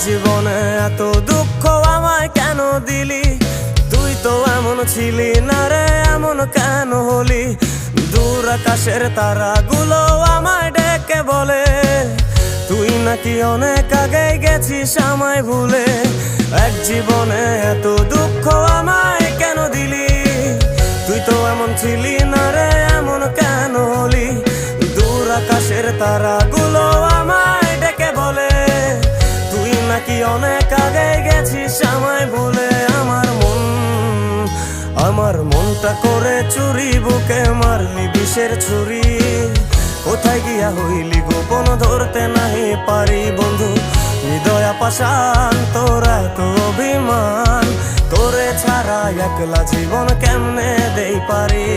জীবনে এত দুঃখ আমায় কেন দিলি? তুই তো এমন ছিলি না রে, এমন কেন হলি? দূর আকাশের তারাগুলো আমায় ডেকে বলে তুই নাকি অনেক আগে গেছিস আমায় ভুলে। এক জীবনে এত দুঃখ আমায় কেন দিলি? তুই তো এমন ছিলি না রে, এমন কেন হলি? দূর আকাশের তারাগুলো আমায় ডেকে বলে তুই নাকি অনেক আগে গেছিস আমায় ভুলে। আমার মনটা করে চুরি, বুকে মারলি বিষের ছুরি। কোথায় গিয়া হইলি গোপন ধরতে নাহি পারি বন্ধু। হৃদয় পাষাণ তোর এত অভিমান, তোরে ছাড়া একলা জীবন কেমনে দেই পারি?